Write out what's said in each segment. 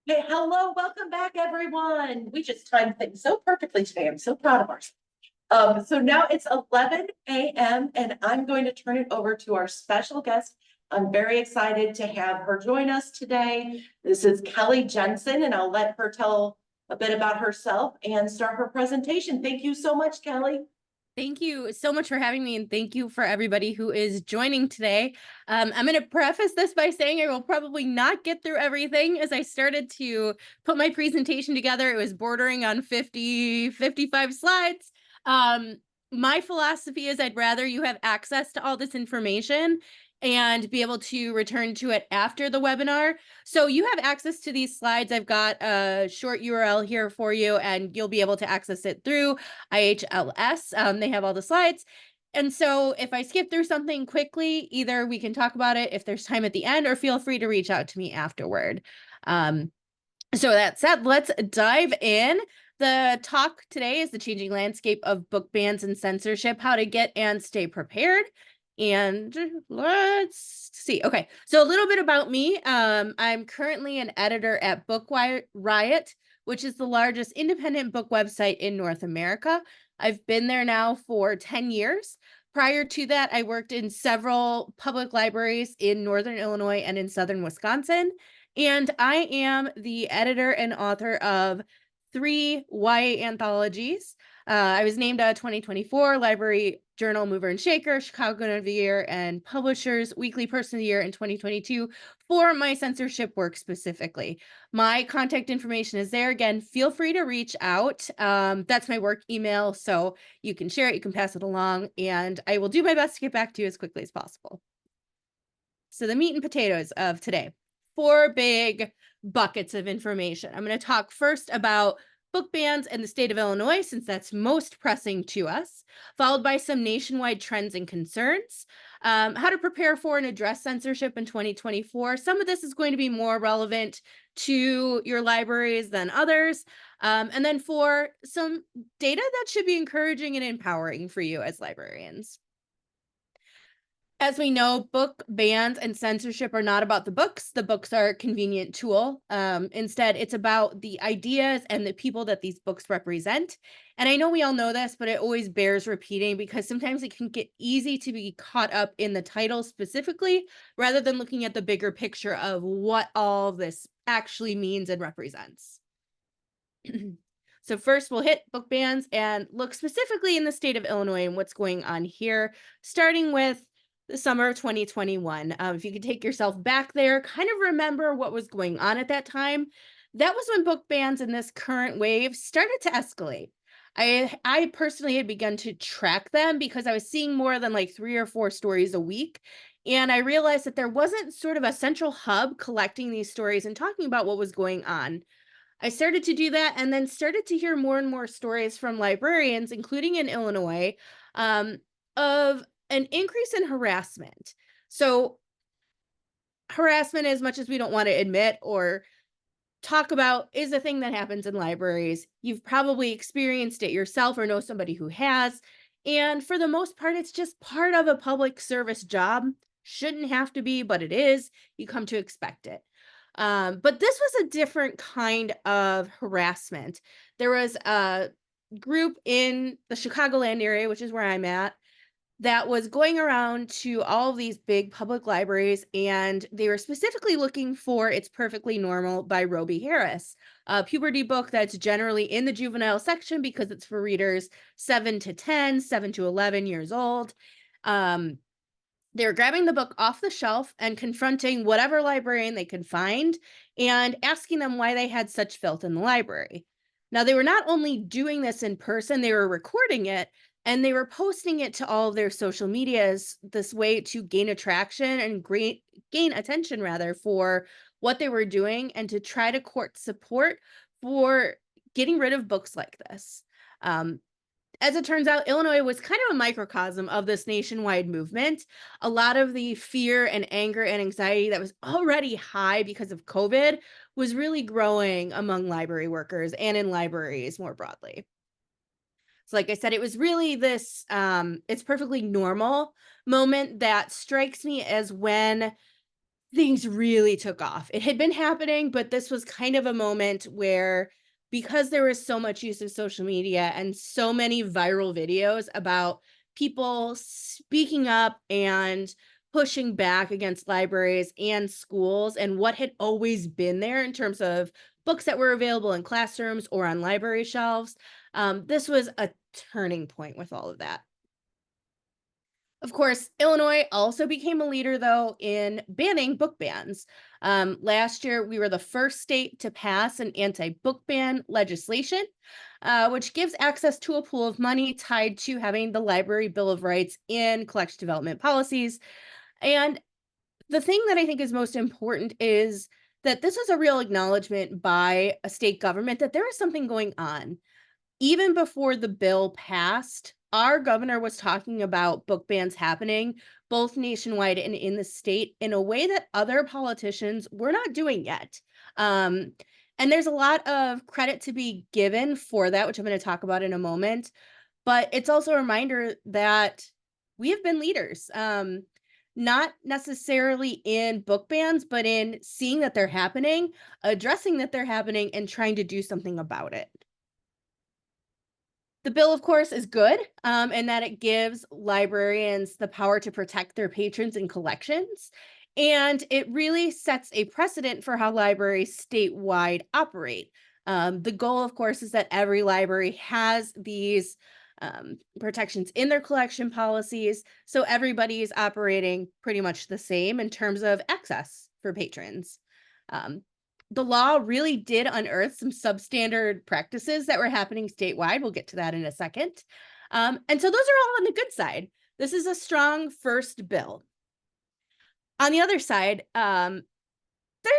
Hey, hello, welcome back, everyone. We just timed things so perfectly today. I'm so proud of ourselves. So now it's 11 a.m. and I'm going to turn it over to our special guest. I'm very excited to have her join us today. This is Kelly Jensen, and I'll let her tell a bit about herself and start her presentation. Thank you so much, Kelly. Thank you so much for having me, and thank you for everybody who is joining today. I'm going to preface this by saying I will probably not get through everything. As I started to put my presentation together, it was bordering on 50, 55 slides. My philosophy is I'd rather you have access to all this information and be able to return to it after the webinar. So you have access to these slides. I've got a short URL here for you, and you'll be able to access it through IHLS. They have all the slides. And so if I skip through something quickly, either we can talk about it if there's time at the end, or feel free to reach out to me afterward. So that said, let's dive in. The talk today is the changing landscape of book bans and censorship, how to get and stay prepared. And let's see. Okay, so a little bit about me. I'm currently an editor at Book Riot, which is the largest independent book website in North America. I've been there now for 10 years. Prior to that, I worked in several public libraries in Northern Illinois and in Southern Wisconsin. And I am the editor and author of 3 YA anthologies. I was named a 2024 Library Journal Mover and Shaker, Chicagoan of the Year, and Publishers Weekly Person of the Year in 2022 for my censorship work specifically. My contact information is there. Again, feel free to reach out. That's my work email, so you can share it, you can pass it along, and I will do my best to get back to you as quickly as possible. So the meat and potatoes of today. 4 big buckets of information. I'm going to talk first about book bans in the state of Illinois, since that's most pressing to us, followed by some nationwide trends and concerns, how to prepare for and address censorship in 2024. Some of this is going to be more relevant to your libraries than others, and then for some data that should be encouraging and empowering for you as librarians. As we know, book bans and censorship are not about the books. The books are a convenient tool. Instead, it's about the ideas and the people that these books represent. And I know we all know this, but it always bears repeating because sometimes it can get easy to be caught up in the title specifically, rather than looking at the bigger picture of what all this actually means and represents. So first, we'll hit book bans and look specifically in the state of Illinois and what's going on here, starting with the summer of 2021. If you could take yourself back there, kind of remember what was going on at that time. That was when book bans in this current wave started to escalate. I personally had begun to track them because I was seeing more than like 3 or 4 stories a week. And I realized that there wasn't sort of a central hub collecting these stories and talking about what was going on. I started to do that and then started to hear more and more stories from librarians, including in Illinois, of an increase in harassment. So, harassment, as much as we don't want to admit or talk about, is a thing that happens in libraries. You've probably experienced it yourself or know somebody who has. And for the most part, it's just part of a public service job. Shouldn't have to be, but it is. You come to expect it. But this was a different kind of harassment. There was a group in the Chicagoland area, which is where I'm at, that was going around to all of these big public libraries, and they were specifically looking for It's Perfectly Normal by Roby Harris, a puberty book that's generally in the juvenile section because it's for readers 7 to 10, 7 to 11 years old. They were grabbing the book off the shelf and confronting whatever librarian they could find and asking them why they had such filth in the library. Now, they were not only doing this in person, they were recording it and they were posting it to all of their social medias, this way to gain attraction and gain attention rather for what they were doing and to try to court support for getting rid of books like this. As it turns out, Illinois was kind of a microcosm of this nationwide movement. A lot of the fear and anger and anxiety that was already high because of COVID was really growing among library workers and in libraries more broadly. So like I said, it was really this It's Perfectly Normal moment that strikes me as when things really took off. It had been happening, but this was kind of a moment where, because there was so much use of social media and so many viral videos about people speaking up and pushing back against libraries and schools and what had always been there in terms of books that were available in classrooms or on library shelves, this was a turning point with all of that. Of course, Illinois also became a leader, though, in banning book bans. Last year, we were the first state to pass an anti-book ban legislation, which gives access to a pool of money tied to having the Library Bill of Rights in collection development policies. And the thing that I think is most important is that this was a real acknowledgement by a state government that there is something going on. Even before the bill passed, our governor was talking about book bans happening both nationwide and in the state in a way that other politicians were not doing yet. Um, and there's a lot of credit to be given for that, which I'm going to talk about in a moment. But it's also a reminder that we have been leaders, not necessarily in book bans, but in seeing that they're happening, addressing that they're happening, and trying to do something about it. The bill, of course, is good, in that it gives librarians the power to protect their patrons and collections. And it really sets a precedent for how libraries statewide operate. The goal, of course, is that every library has these protections in their collection policies. So everybody is operating pretty much the same in terms of access for patrons. Um, the law really did unearth some substandard practices that were happening statewide. We'll get to that in a second. And so those are all on the good side. This is a strong first bill. On the other side, there's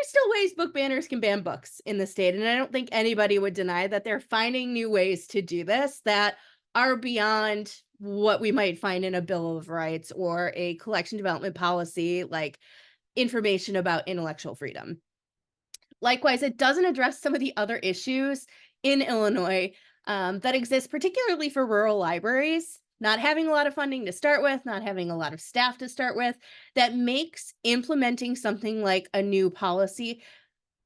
still ways book banners can ban books in the state. And I don't think anybody would deny that they're finding new ways to do this that are beyond what we might find in a Bill of Rights or a collection development policy, like information about intellectual freedom. Likewise, it doesn't address some of the other issues in Illinois that exist, particularly for rural libraries, not having a lot of funding to start with, not having a lot of staff to start with, that makes implementing something like a new policy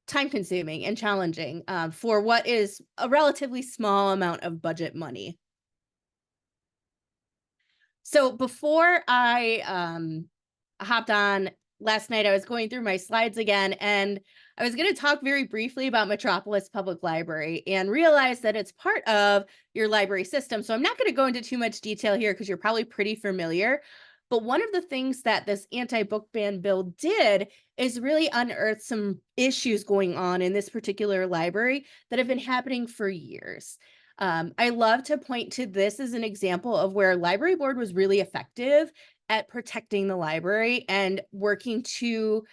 time consuming and challenging for what is a relatively small amount of budget money. So before I hopped on last night, I was going through my slides again, and I was going to talk very briefly about Metropolis Public Library and realize that it's part of your library system. So I'm not going to go into too much detail here because you're probably pretty familiar. But one of the things that this anti-book ban bill did is really unearth some issues going on in this particular library that have been happening for years. I love to point to this as an example of where library board was really effective at protecting the library and working to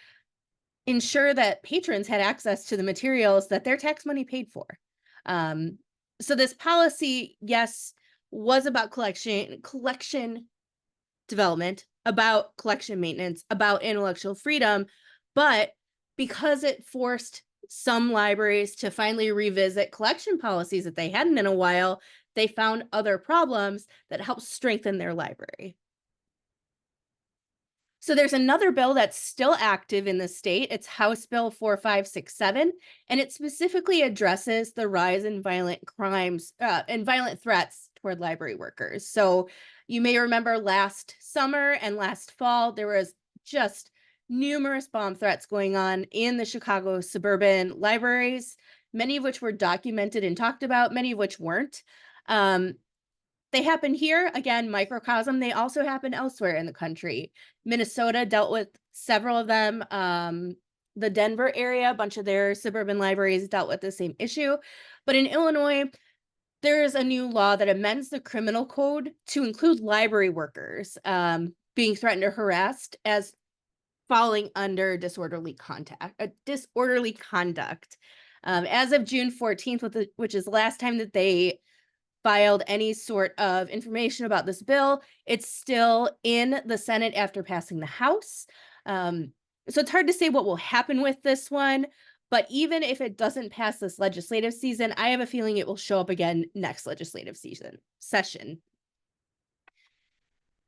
ensure that patrons had access to the materials that their tax money paid for. So this policy, yes, was about collection development, about collection maintenance, about intellectual freedom, but because it forced some libraries to finally revisit collection policies that they hadn't in a while, they found other problems that helped strengthen their library. So there's another bill that's still active in the state. It's House Bill 4567, and it specifically addresses the rise in violent crimes and violent threats toward library workers. So you may remember last summer and last fall, there was just numerous bomb threats going on in the Chicago suburban libraries, many of which were documented and talked about, many of which weren't. They happen here, again, microcosm. They also happen elsewhere in the country. Minnesota dealt with several of them. The Denver area, a bunch of their suburban libraries dealt with the same issue. But in Illinois, there is a new law that amends the criminal code to include library workers being threatened or harassed as falling under disorderly conduct. As of June 14th, which is the last time that they filed any sort of information about this bill, it's still in the Senate after passing the House. So it's hard to say what will happen with this one, but even if it doesn't pass this legislative season, I have a feeling it will show up again next legislative session.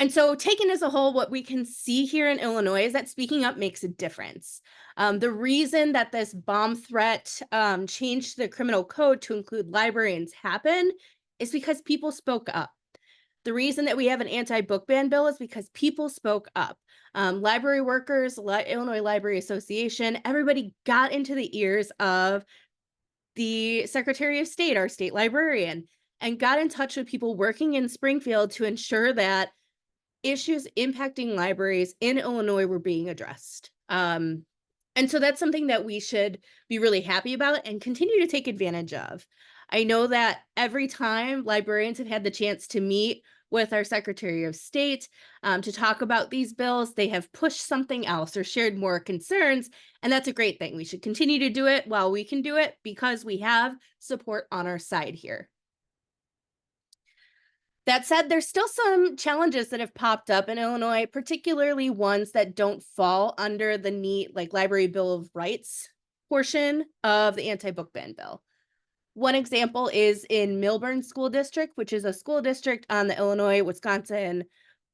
And so taken as a whole, what we can see here in Illinois is that speaking up makes a difference. The reason that this bomb threat changed the criminal code to include librarians happened is because people spoke up. The reason that we have an anti-book ban bill is because people spoke up. Library workers, Illinois Library Association, everybody got into the ears of the Secretary of State, our state librarian, and got in touch with people working in Springfield to ensure that issues impacting libraries in Illinois were being addressed. And so that's something that we should be really happy about and continue to take advantage of. I know that every time librarians have had the chance to meet with our Secretary of State to talk about these bills, they have pushed something else or shared more concerns. And that's a great thing. We should continue to do it while we can do it because we have support on our side here. That said, there's still some challenges that have popped up in Illinois, particularly ones that don't fall under the neat, like Library Bill of Rights portion of the anti-book ban bill. One example is in Milburn School District, which is a school district on the Illinois-Wisconsin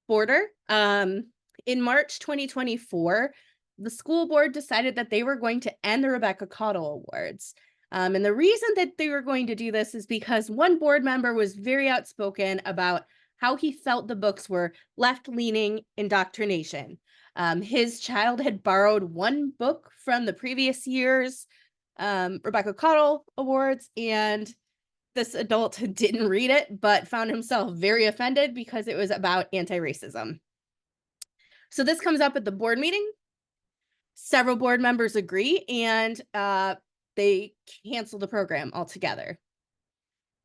border. In March 2024, the school board decided that they were going to end the Rebecca Caudle Awards. And the reason that they were going to do this is because one board member was very outspoken about how he felt the books were left-leaning indoctrination. His child had borrowed one book from the previous year's Rebecca Caudle Awards, and this adult didn't read it, but found himself very offended because it was about anti-racism. So this comes up at the board meeting. Several board members agree, and they cancel the program altogether.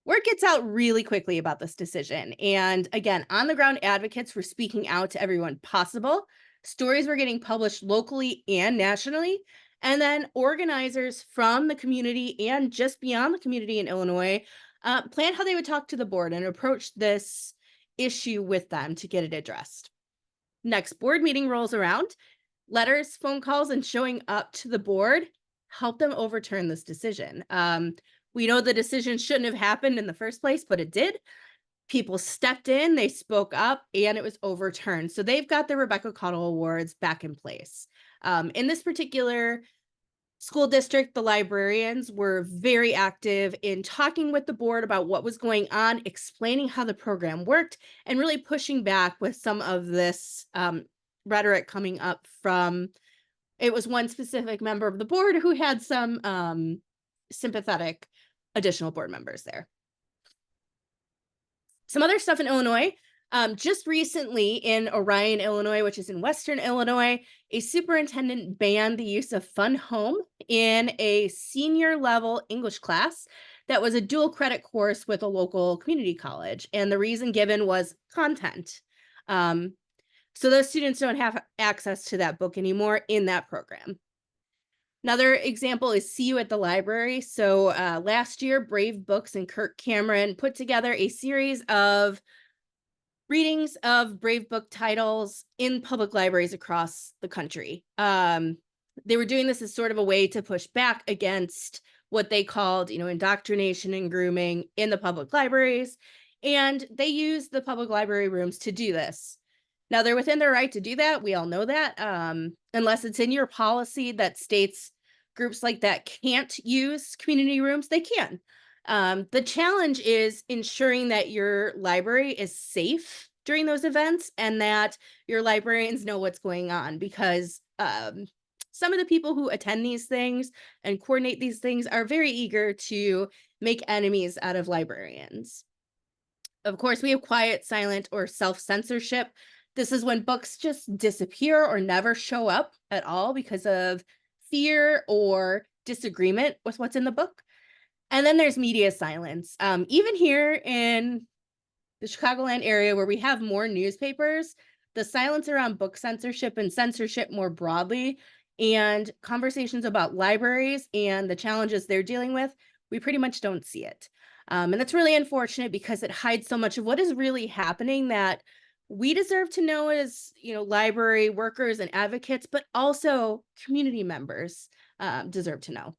Word gets out really quickly about this decision. And again, on the ground advocates were speaking out to everyone possible. Stories were getting published locally and nationally. And then organizers from the community and just beyond the community in Illinois planned how they would talk to the board and approach this issue with them to get it addressed. Next board meeting rolls around. Letters, phone calls, and showing up to the board help them overturn this decision. We know the decision shouldn't have happened in the first place, but it did. People stepped in, they spoke up, and it was overturned. So they've got the Rebecca Caudle Awards back in place. In this particular school district, the librarians were very active in talking with the board about what was going on, explaining how the program worked, and really pushing back with some of this rhetoric coming up from, it was one specific member of the board who had some sympathetic additional board members there. Some other stuff in Illinois. Just recently in Orion, Illinois, which is in Western Illinois, a superintendent banned the use of Fun Home in a senior level English class that was a dual credit course with a local community college. And the reason given was content. So those students don't have access to that book anymore in that program. Another example is See You at the Library. So last year, Brave Books and Kirk Cameron put together a series of readings of Brave book titles in public libraries across the country. They were doing this as sort of a way to push back against what they called, indoctrination and grooming in the public libraries. And they used the public library rooms to do this. Now, they're within their right to do that. We all know that, unless it's in your policy that states groups like that can't use community rooms, they can. The challenge is ensuring that your library is safe during those events and that your librarians know what's going on, because some of the people who attend these things and coordinate these things are very eager to make enemies out of librarians. Of course, we have quiet, silent, or self-censorship. This is when books just disappear or never show up at all because of fear or disagreement with what's in the book. And then there's media silence. Even here in the Chicagoland area where we have more newspapers, the silence around book censorship and censorship more broadly and conversations about libraries and the challenges they're dealing with, we pretty much don't see it. And that's really unfortunate because it hides so much of what is really happening that we deserve to know as, library workers and advocates, but also community members deserve to know.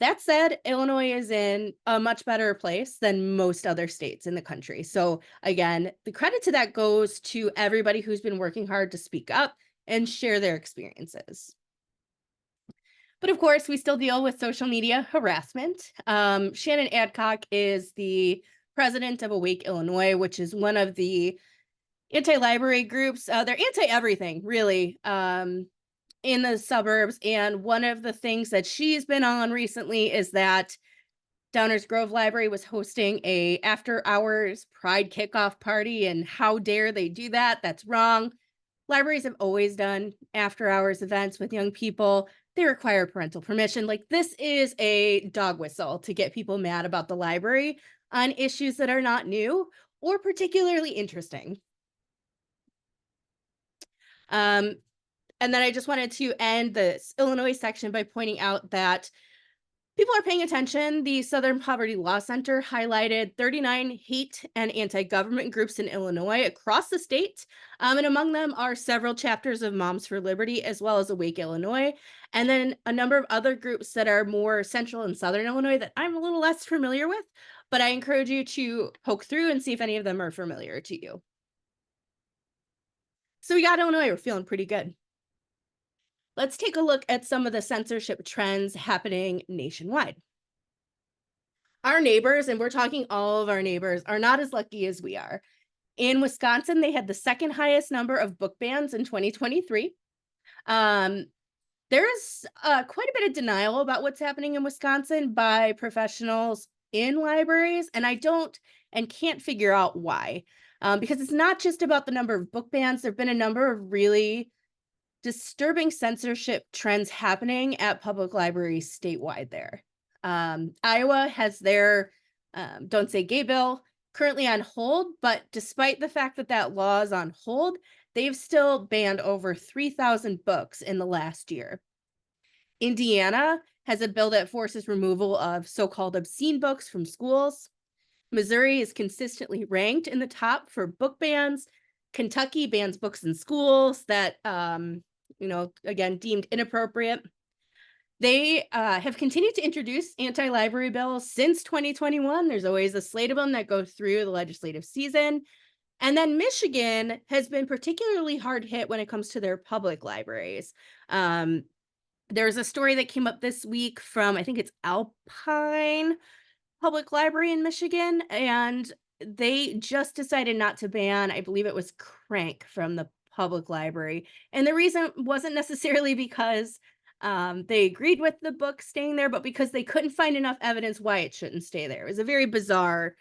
That said, Illinois is in a much better place than most other states in the country. So again, the credit to that goes to everybody who's been working hard to speak up and share their experiences. But of course, we still deal with social media harassment. Shannon Adcock is the president of Awake Illinois, which is one of the anti-library groups. They're anti-everything, really, in the suburbs. And one of the things that she's been on recently is that Downers Grove Library was hosting a after-hours Pride kickoff party, and how dare they do that? That's wrong. Libraries have always done after-hours events with young people. They require parental permission. Like, this is a dog whistle to get people mad about the library on issues that are not new or particularly interesting. And then I just wanted to end this Illinois section by pointing out that people are paying attention. The Southern Poverty Law Center highlighted 39 hate and anti-government groups in Illinois across the state. And among them are several chapters of Moms for Liberty, as well as Awake Illinois. And then a number of other groups that are more central and southern Illinois that I'm a little less familiar with. But I encourage you to poke through and see if any of them are familiar to you. So we got Illinois, we're feeling pretty good. Let's take a look at some of the censorship trends happening nationwide. Our neighbors, and we're talking all of our neighbors, are not as lucky as we are. In Wisconsin, they had the second highest number of book bans in 2023. There's quite a bit of denial about what's happening in Wisconsin by professionals in libraries, and I don't and can't figure out why. Because it's not just about the number of book bans. There have been a number of really disturbing censorship trends happening at public libraries statewide there. Iowa has their Don't Say Gay bill currently on hold, but despite the fact that that law is on hold, they've still banned over 3,000 books in the last year. Indiana has a bill that forces removal of so-called obscene books from schools. Missouri is consistently ranked in the top for book bans. Kentucky bans books in schools that, again, deemed inappropriate. They have continued to introduce anti-library bills since 2021. There's always a slate of them that go through the legislative season. And then Michigan has been particularly hard hit when it comes to their public libraries. There's a story that came up this week from, I think it's Alpine Public Library in Michigan, and they just decided not to ban, I believe it was Crank from the public library. And the reason wasn't necessarily because they agreed with the book staying there, but because they couldn't find enough evidence why it shouldn't stay there. It was a very bizarre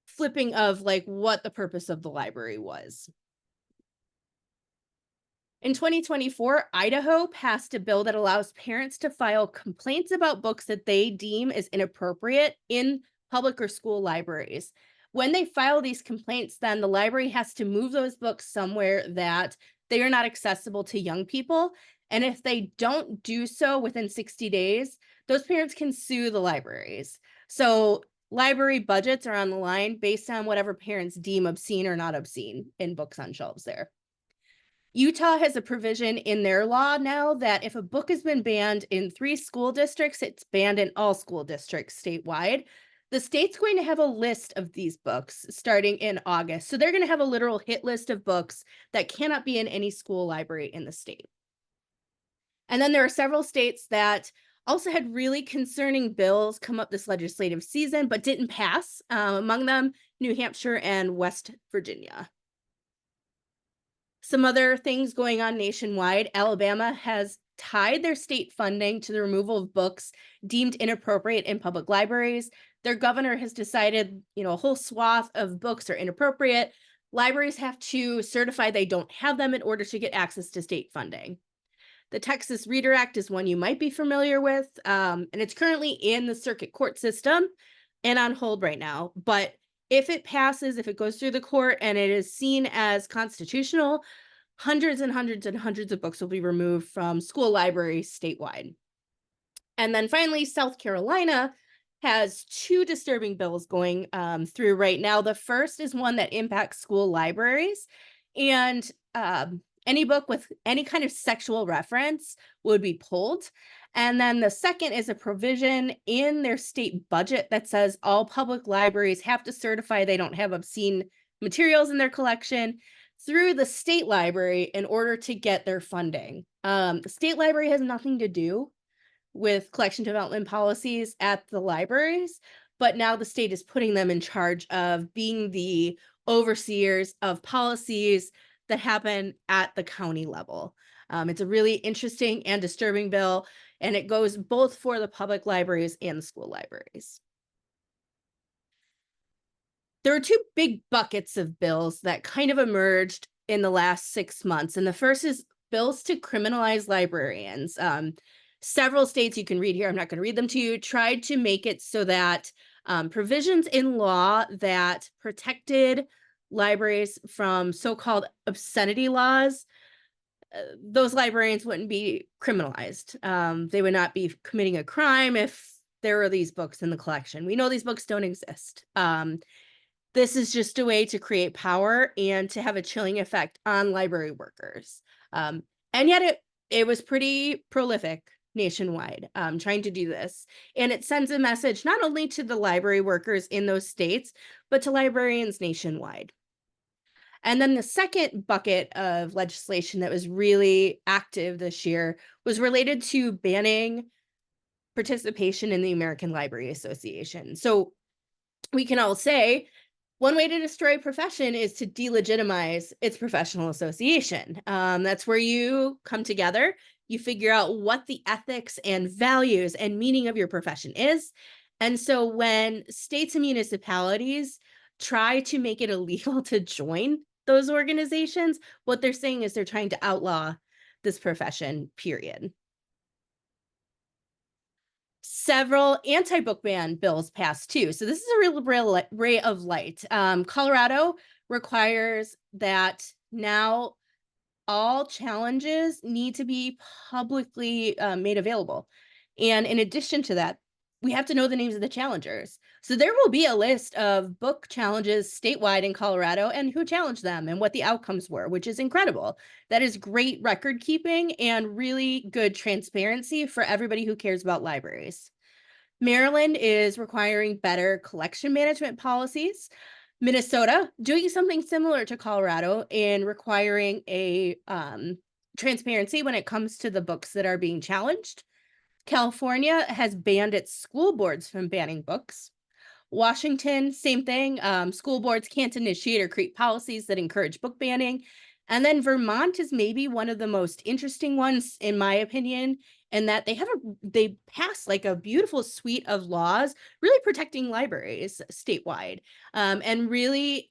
flipping of like what the purpose of the library was. In 2024, Idaho passed a bill that allows parents to file complaints about books that they deem as inappropriate in public or school libraries. When they file these complaints, then the library has to move those books somewhere that they are not accessible to young people. And if they don't do so within 60 days, those parents can sue the libraries. So library budgets are on the line based on whatever parents deem obscene or not obscene in books on shelves there. Utah has a provision in their law now that if a book has been banned in 3 school districts, it's banned in all school districts statewide. The state's going to have a list of these books starting in August. So they're going to have a literal hit list of books that cannot be in any school library in the state. And then there are several states that also had really concerning bills come up this legislative season, but didn't pass. Among them, New Hampshire and West Virginia. Some other things going on nationwide. Alabama has tied their state funding to the removal of books deemed inappropriate in public libraries. Their governor has decided, a whole swath of books are inappropriate. Libraries have to certify they don't have them in order to get access to state funding. The Texas Reader Act is one you might be familiar with, and it's currently in the circuit court system and on hold right now. But if it passes, if it goes through the court and it is seen as constitutional, hundreds and hundreds and hundreds of books will be removed from school libraries statewide. And then finally, South Carolina has 2 disturbing bills going through right now. The first is one that impacts school libraries. And any book with any kind of sexual reference would be pulled. And then the second is a provision in their state budget that says all public libraries have to certify they don't have obscene materials in their collection through the state library in order to get their funding. The state library has nothing to do with collection development policies at the libraries, but now the state is putting them in charge of being the overseers of policies that happen at the county level. It's a really interesting and disturbing bill, and it goes both for the public libraries and the school libraries. There are two big buckets of bills that kind of emerged in the last 6 months. And the first is bills to criminalize librarians. Several states, you can read here, I'm not going to read them to you, tried to make it so that provisions in law that protected libraries from so-called obscenity laws, those librarians wouldn't be criminalized. They would not be committing a crime if there were these books in the collection. We know these books don't exist. This is just a way to create power and to have a chilling effect on library workers. And yet it was pretty prolific nationwide, trying to do this. And it sends a message not only to the library workers in those states, but to librarians nationwide. And then the second bucket of legislation that was really active this year was related to banning participation in the American Library Association. So we can all say, one way to destroy a profession is to delegitimize its professional association. That's where you come together, you figure out what the ethics and values and meaning of your profession is. And so when states and municipalities try to make it illegal to join those organizations, what they're saying is they're trying to outlaw this profession, period. Several anti-book ban bills passed too. So this is a real ray of light. Colorado requires that now all challenges need to be publicly made available. And in addition to that, we have to know the names of the challengers. So there will be a list of book challenges statewide in Colorado and who challenged them and what the outcomes were, which is incredible. That is great record keeping and really good transparency for everybody who cares about libraries. Maryland is requiring better collection management policies. Minnesota doing something similar to Colorado in requiring a transparency when it comes to the books that are being challenged. California has banned its school boards from banning books. Washington, same thing. School boards can't initiate or create policies that encourage book banning. And then Vermont is maybe one of the most interesting ones, in my opinion, in that they passed like a beautiful suite of laws, really protecting libraries statewide, and really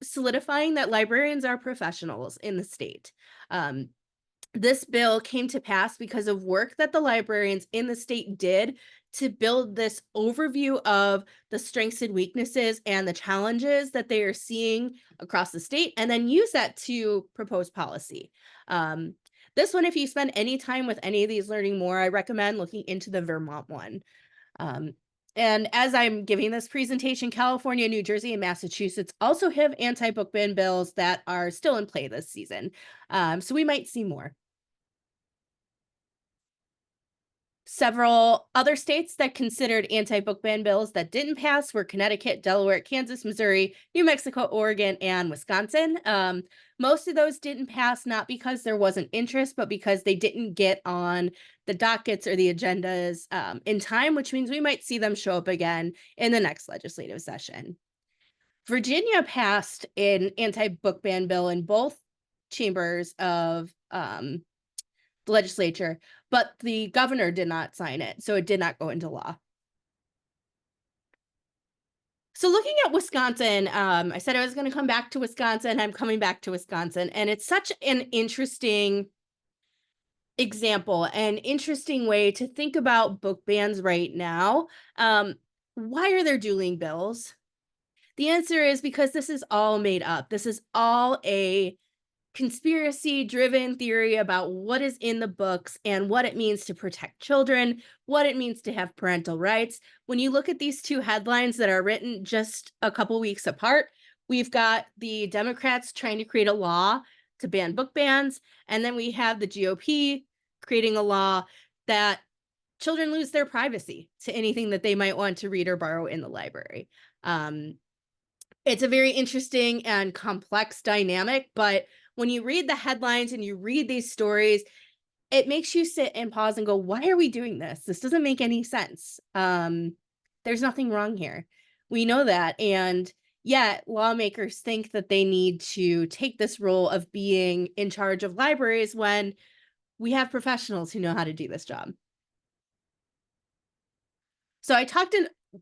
solidifying that librarians are professionals in the state. This bill came to pass because of work that the librarians in the state did to build this overview of the strengths and weaknesses and the challenges that they are seeing across the state, and then use that to propose policy. This one, if you spend any time with any of these learning more, I recommend looking into the Vermont one. And as I'm giving this presentation, California, New Jersey, and Massachusetts also have anti-book ban bills that are still in play this season. So we might see more. Several other states that considered anti-book ban bills that didn't pass were Connecticut, Delaware, Kansas, Missouri, New Mexico, Oregon, and Wisconsin. Most of those didn't pass, not because there wasn't interest, but because they didn't get on the dockets or the agendas in time, which means we might see them show up again in the next legislative session. Virginia passed an anti-book ban bill in both chambers of the legislature, but the governor did not sign it, so it did not go into law. So looking at Wisconsin, I said I was going to come back to Wisconsin. I'm coming back to Wisconsin, and it's such an interesting example, an interesting way to think about book bans right now. Why are there dueling bills? The answer is because this is all made up. This is all a conspiracy-driven theory about what is in the books and what it means to protect children, what it means to have parental rights. When you look at these two headlines that are written just a couple weeks apart, we've got the Democrats trying to create a law to ban book bans. And then we have the GOP creating a law that children lose their privacy to anything that they might want to read or borrow in the library. It's a very interesting and complex dynamic, but when you read the headlines and you read these stories, it makes you sit and pause and go, why are we doing this? This doesn't make any sense. There's nothing wrong here. We know that. And yet lawmakers think that they need to take this role of being in charge of libraries when we have professionals who know how to do this job. So I talked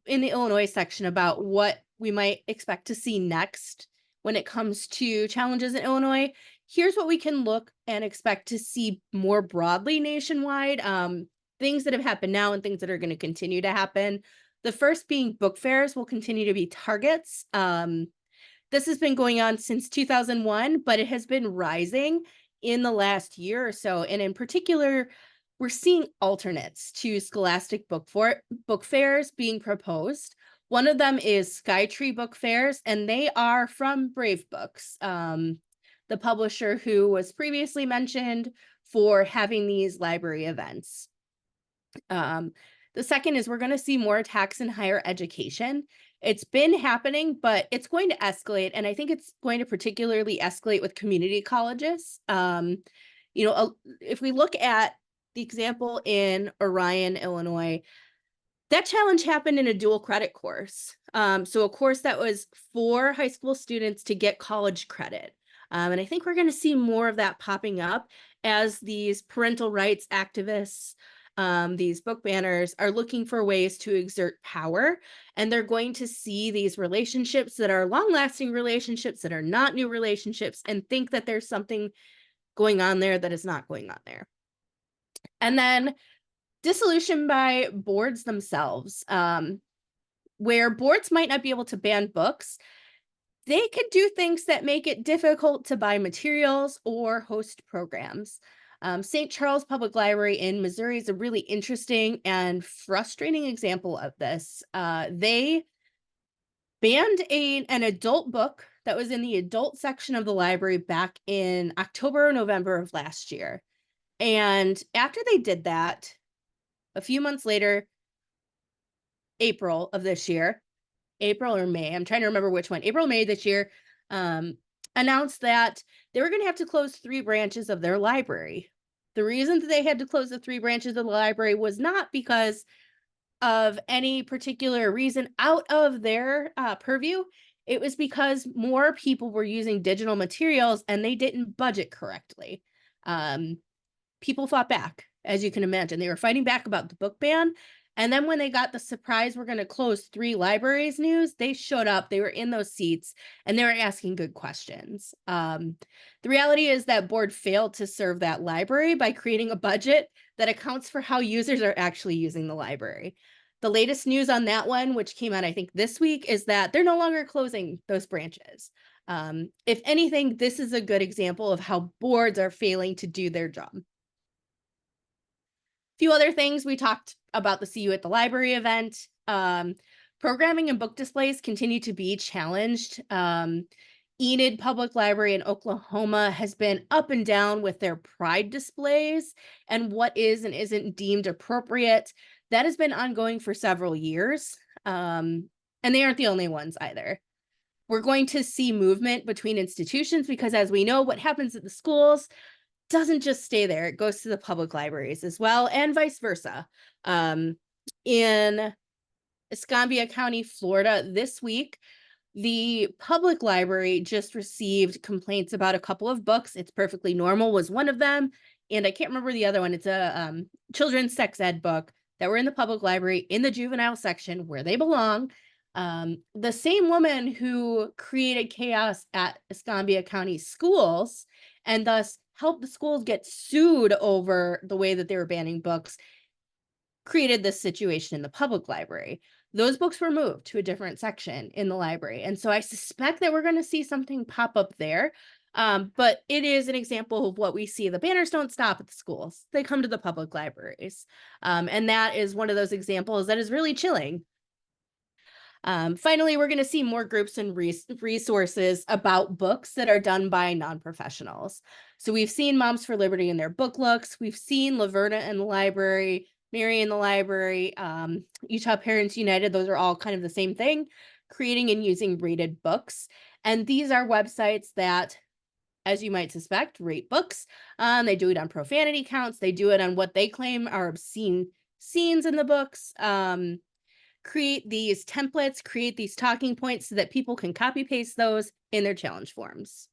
in the Illinois section about what we might expect to see next when it comes to challenges in Illinois. Here's what we can look and expect to see more broadly nationwide, things that have happened now and things that are going to continue to happen. The first being book fairs will continue to be targets. This has been going on since 2001, but it has been rising in the last year or so. And in particular, we're seeing alternates to scholastic book fairs being proposed. One of them is Skytree Book Fairs, and they are from Brave Books, the publisher who was previously mentioned for having these library events. The second is we're going to see more attacks in higher education. It's been happening, but it's going to escalate, and I think it's going to particularly escalate with community colleges. If we look at the example in Orion, Illinois, that challenge happened in a dual credit course. So a course that was for high school students to get college credit. And I think we're going to see more of that popping up as these parental rights activists, these book banners are looking for ways to exert power. And they're going to see these relationships that are long-lasting relationships that are not new relationships and think that there's something going on there that is not going on there. And then dissolution by boards themselves, where boards might not be able to ban books, they could do things that make it difficult to buy materials or host programs. St. Charles Public Library in Missouri is a really interesting and frustrating example of this. They banned an adult book that was in the adult section of the library back in October or November of last year. And after they did that, a few months later, April of this year, April or May, I'm trying to remember which one, April, May this year, announced that they were going to have to close 3 branches of their library. The reason that they had to close the 3 branches of the library was not because of any particular reason out of their purview. It was because more people were using digital materials and they didn't budget correctly. People fought back, as you can imagine. They were fighting back about the book ban. And then when they got the surprise, we're going to close 3 libraries news, they showed up, they were in those seats, and they were asking good questions. The reality is that board failed to serve that library by creating a budget that accounts for how users are actually using the library. The latest news on that one, which came out, I think, this week, is that they're no longer closing those branches. If anything, this is a good example of how boards are failing to do their job. Few other things, we talked about the See You at the Library event. Programming and book displays continue to be challenged. Enid Public Library in Oklahoma has been up and down with their pride displays and what is and isn't deemed appropriate. That has been ongoing for several years. And they aren't the only ones either. We're going to see movement between institutions because, as we know, what happens at the schools doesn't just stay there. It goes to the public libraries as well, and vice versa. In Escambia County, Florida, this week, the public library just received complaints about a couple of books. It's Perfectly Normal was one of them, and I can't remember the other one. It's a children's sex ed book that were in the public library in the juvenile section where they belong. The same woman who created chaos at Escambia County schools and thus helped the schools get sued over the way that they were banning books created this situation in the public library. Those books were moved to a different section in the library. And so I suspect that we're going to see something pop up there. But it is an example of what we see. The banners don't stop at the schools. They come to the public libraries. And that is one of those examples that is really chilling. Finally, we're going to see more groups and resources about books that are done by non-professionals. So we've seen Moms for Liberty in their book looks. We've seen Laverna in the library, Mary in the library, Utah Parents United. Those are all kind of the same thing, creating and using rated books. And these are websites that, as you might suspect, rate books. They do it on profanity counts. They do it on what they claim are obscene scenes in the books. Create these templates, create these talking points so that people can copy paste those in their challenge forms.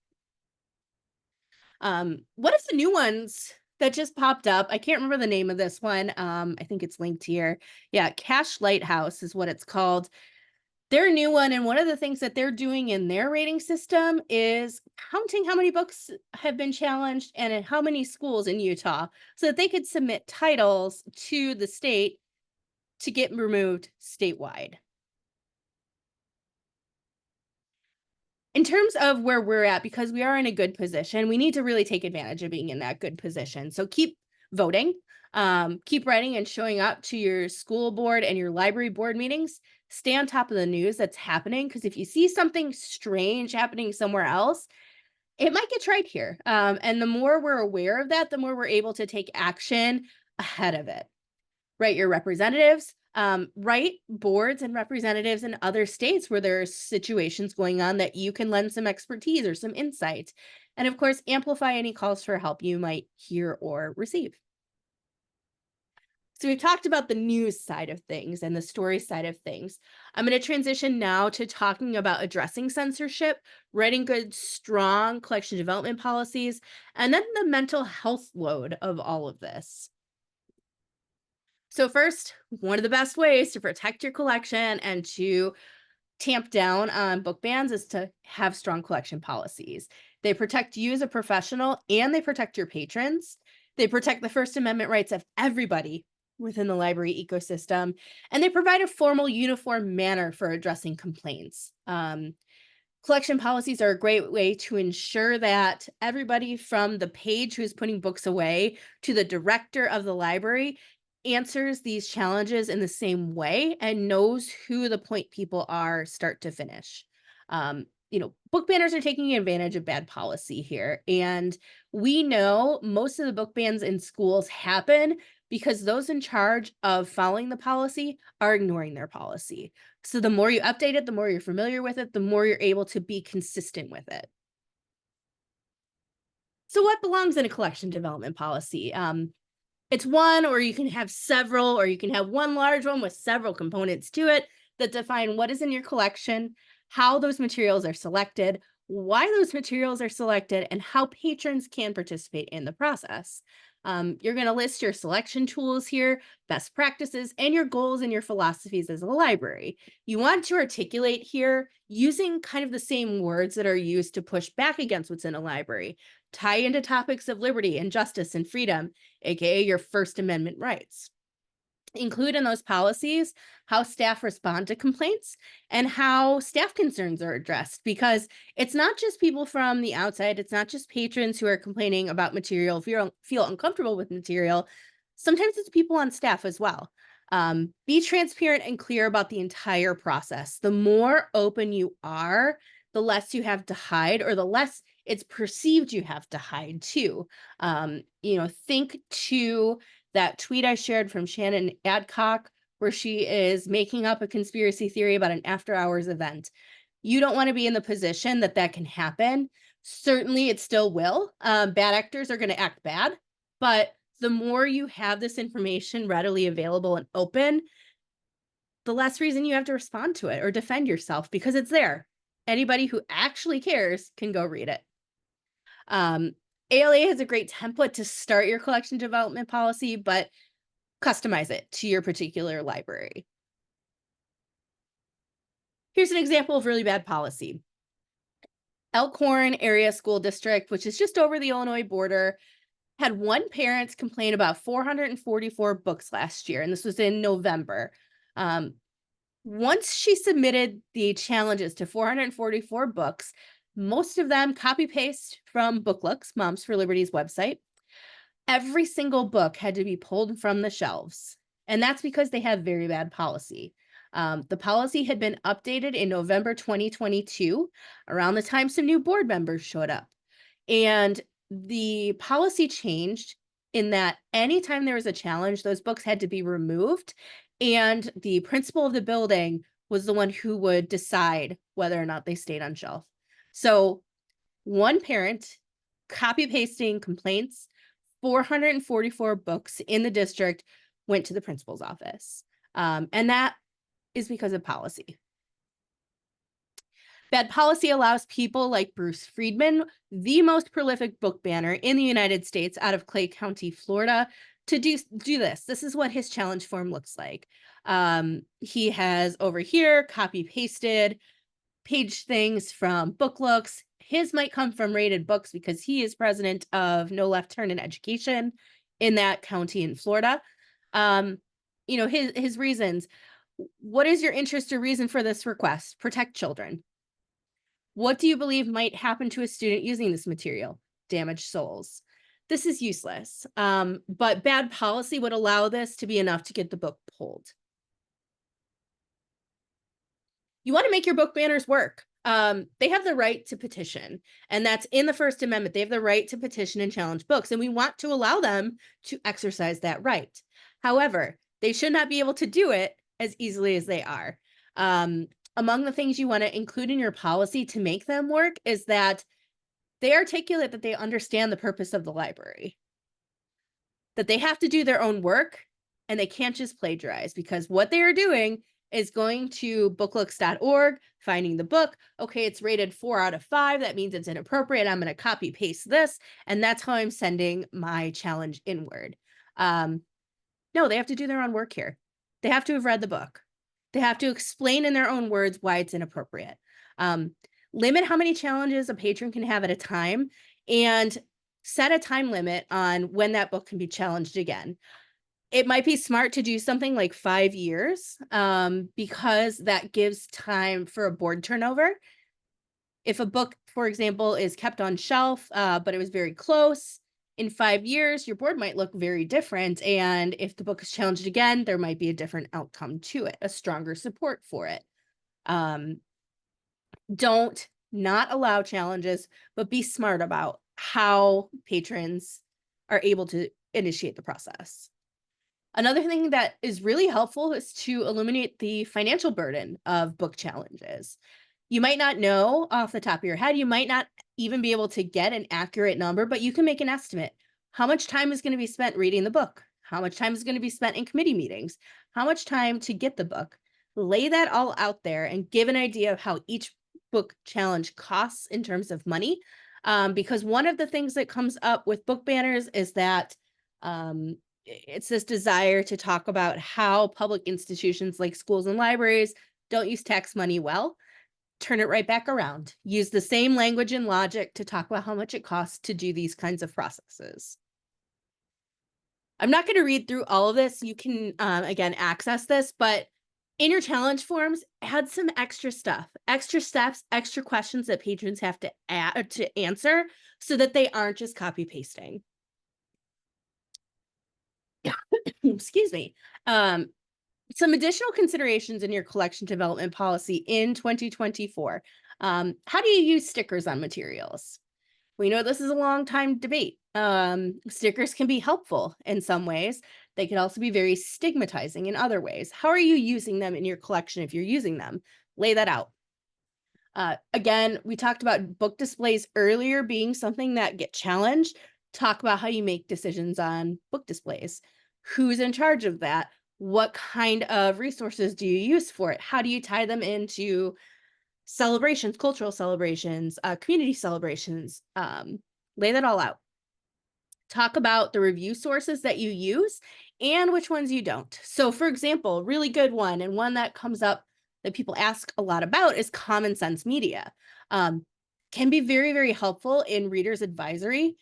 One of the new ones that just popped up, I can't remember the name of this one. I think it's linked here. Yeah, Cash Lighthouse is what it's called. They're a new one, and one of the things that they're doing in their rating system is counting how many books have been challenged and in how many schools in Utah so that they could submit titles to the state to get removed statewide. In terms of where we're at, because we are in a good position, we need to really take advantage of being in that good position. So keep voting, keep writing and showing up to your school board and your library board meetings. Stay on top of the news that's happening, because if you see something strange happening somewhere else, it might get tried here. And the more we're aware of that, the more we're able to take action ahead of it. Write your representatives, write boards and representatives in other states where there are situations going on that you can lend some expertise or some insight. And of course, amplify any calls for help you might hear or receive. So we've talked about the news side of things and the story side of things. I'm going to transition now to talking about addressing censorship, writing good, strong collection development policies, and then the mental health load of all of this. So first, one of the best ways to protect your collection and to tamp down on book bans is to have strong collection policies. They protect you as a professional and they protect your patrons. They protect the First Amendment rights of everybody within the library ecosystem, and they provide a formal, uniform manner for addressing complaints. Collection policies are a great way to ensure that everybody from the page who's putting books away to the director of the library answers these challenges in the same way and knows who the point people are start to finish. Book banners are taking advantage of bad policy here. And we know most of the book bans in schools happen because those in charge of following the policy are ignoring their policy. So the more you update it, the more you're familiar with it, the more you're able to be consistent with it. So what belongs in a collection development policy? It's one, or you can have several, or you can have one large one with several components to it that define what is in your collection, how those materials are selected, why those materials are selected, and how patrons can participate in the process. You're going to list your selection tools here, best practices, and your goals and your philosophies as a library. You want to articulate here using kind of the same words that are used to push back against what's in a library. Tie into topics of liberty and justice and freedom, aka your First Amendment rights. Include in those policies how staff respond to complaints and how staff concerns are addressed, because it's not just people from the outside, it's not just patrons who are complaining about material, feel uncomfortable with material. Sometimes it's people on staff as well. Be transparent and clear about the entire process. The more open you are, the less you have to hide, or the less it's perceived you have to hide too. Think to that tweet I shared from Shannon Adcock, where she is making up a conspiracy theory about an after hours event. You don't want to be in the position that can happen. Certainly it still will. Bad actors are going to act bad, but the more you have this information readily available and open, the less reason you have to respond to it or defend yourself, because it's there. Anybody who actually cares can go read it. ALA has a great template to start your collection development policy, but customize it to your particular library. Here's an example of really bad policy. Elkhorn Area School District, which is just over the Illinois border, had one parent complain about 444 books last year, and this was in November. Once she submitted the challenges to 444 books, most of them copy-paste from Booklooks, Moms for Liberty's website. Every single book had to be pulled from the shelves, and that's because they have very bad policy. The policy had been updated in November 2022, around the time some new board members showed up. And the policy changed in that anytime there was a challenge, those books had to be removed. And the principal of the building was the one who would decide whether or not they stayed on shelf. So one parent copy pasting complaints, 444 books in the district went to the principal's office. And that is because of policy. Bad policy allows people like Bruce Friedman, the most prolific book banner in the United States out of Clay County, Florida, to do this. This is what his challenge form looks like. He has over here copy pasted page things from book looks. His might come from Rated Books because he is president of No Left Turn in Education in that county in Florida. His reasons. What is your interest or reason for this request? Protect children. What do you believe might happen to a student using this material? Damage souls. This is useless, but bad policy would allow this to be enough to get the book pulled. You want to make your book banners work. They have the right to petition, and that's in the First Amendment. They have the right to petition and challenge books, and we want to allow them to exercise that right. However, they should not be able to do it as easily as they are. Among the things you want to include in your policy to make them work is that they articulate that they understand the purpose of the library, that they have to do their own work and they can't just plagiarize, because what they are doing is going to booklooks.org, finding the book. Okay, it's rated 4 out of 5. That means it's inappropriate. I'm going to copy paste this. And that's how I'm sending my challenge inward. No, they have to do their own work here. They have to have read the book. They have to explain in their own words why it's inappropriate. Limit how many challenges a patron can have at a time, and set a time limit on when that book can be challenged again. It might be smart to do something like 5 years, because that gives time for a board turnover. If a book, for example, is kept on shelf, but it was very close, in 5 years, your board might look very different. And if the book is challenged again, there might be a different outcome to it, a stronger support for it. Don't not allow challenges, but be smart about how patrons are able to initiate the process. Another thing that is really helpful is to eliminate the financial burden of book challenges. You might not know off the top of your head, you might not even be able to get an accurate number, but you can make an estimate. How much time is going to be spent reading the book? How much time is going to be spent in committee meetings? How much time to get the book? Lay that all out there and give an idea of how each book challenge costs in terms of money. Because one of the things that comes up with book banners is that it's this desire to talk about how public institutions like schools and libraries don't use tax money well. Turn it right back around. Use the same language and logic to talk about how much it costs to do these kinds of processes. I'm not going to read through all of this. You can, again, access this, but in your challenge forms, add some extra stuff, extra steps, extra questions that patrons have to add to answer so that they aren't just copy pasting. Excuse me. Some additional considerations in your collection development policy in 2024. How do you use stickers on materials? We know this is a long time debate. Stickers can be helpful in some ways. They can also be very stigmatizing in other ways. How are you using them in your collection if you're using them? Lay that out. Again, we talked about book displays earlier being something that get challenged. Talk about how you make decisions on book displays. Who's in charge of that? What kind of resources do you use for it? How do you tie them into celebrations, cultural celebrations, community celebrations? Lay that all out. Talk about the review sources that you use and which ones you don't. So for example, really good one, and one that comes up that people ask a lot about, is Common Sense Media. Can be very, very helpful in reader's advisory.